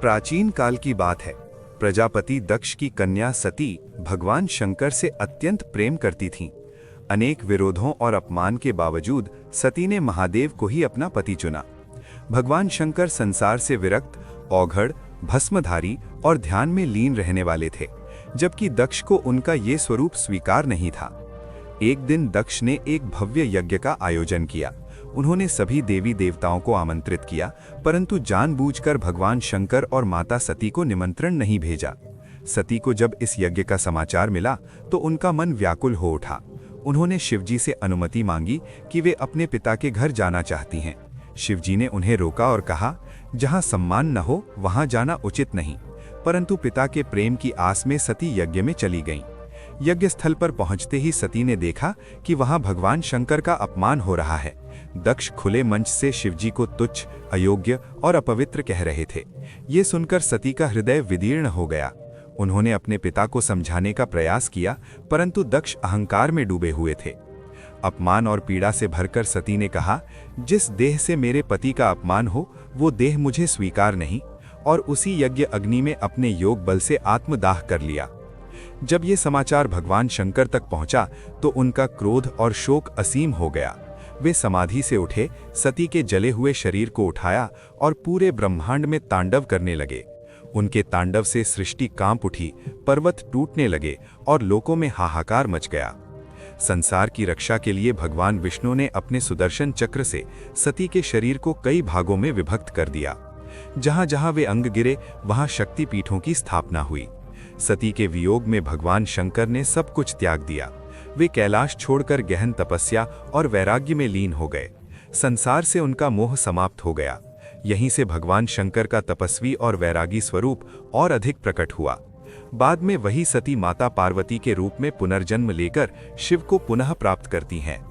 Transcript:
प्राचीन काल की बात है। प्रजापति दक्ष की कन्या सती भगवान शंकर से अत्यंत प्रेम करती थीं। अनेक विरोधों और अपमान के बावजूद सती ने महादेव को ही अपना पति चुना। भगवान शंकर संसार से विरक्त, औघड़, भस्मधारी और ध्यान में लीन रहने वाले थे, जबकि दक्ष को उनका ये स्वरूप स्वीकार नहीं था। एक दिन दक्ष ने एक भव्य यज्ञ का आयोजन किया। उन्होंने सभी देवी देवताओं को आमंत्रित किया, परंतु जानबूझकर भगवान शंकर और माता सती को निमंत्रण नहीं भेजा। सती को जब इस यज्ञ का समाचार मिला तो उनका मन व्याकुल हो उठा। उन्होंने शिवजी से अनुमति मांगी कि वे अपने पिता के घर जाना चाहती हैं। शिवजी ने उन्हें रोका और कहा, जहां सम्मान न हो वहां जाना उचित नहीं। परंतु पिता के प्रेम की आस में सती यज्ञ में चली गईं। यज्ञ स्थल पर पहुंचते ही सती ने देखा कि वहां भगवान शंकर का अपमान हो रहा है। दक्ष खुले मंच से शिवजी को तुच्छ, अयोग्य और अपवित्र कह रहे थे। ये सुनकर सती का हृदय विदीर्ण हो गया। उन्होंने अपने पिता को समझाने का प्रयास किया, परंतु दक्ष अहंकार में डूबे हुए थे। अपमान और पीड़ा से भरकर सती ने कहा, जिस देह से मेरे पति का अपमान हो वो देह मुझे स्वीकार नहीं, और उसी यज्ञ अग्नि में अपने योग बल से आत्मदाह कर लिया। जब ये समाचार भगवान शंकर तक पहुंचा तो उनका क्रोध और शोक असीम हो गया। वे समाधि से उठे, सती के जले हुए शरीर को उठाया और पूरे ब्रह्मांड में तांडव करने लगे। उनके तांडव से सृष्टि कांप उठी, पर्वत टूटने लगे और लोकों में हाहाकार मच गया। संसार की रक्षा के लिए भगवान विष्णु ने अपने सुदर्शन चक्र से सती के शरीर को कई भागों में विभक्त कर दिया। जहां जहां वे अंग गिरे वहां शक्तिपीठों की स्थापना हुई। सती के वियोग में भगवान शंकर ने सब कुछ त्याग दिया। वे कैलाश छोड़कर गहन तपस्या और वैराग्य में लीन हो गए। संसार से उनका मोह समाप्त हो गया। यहीं से भगवान शंकर का तपस्वी और वैरागी स्वरूप और अधिक प्रकट हुआ। बाद में वही सती माता पार्वती के रूप में पुनर्जन्म लेकर शिव को पुनः प्राप्त करती हैं।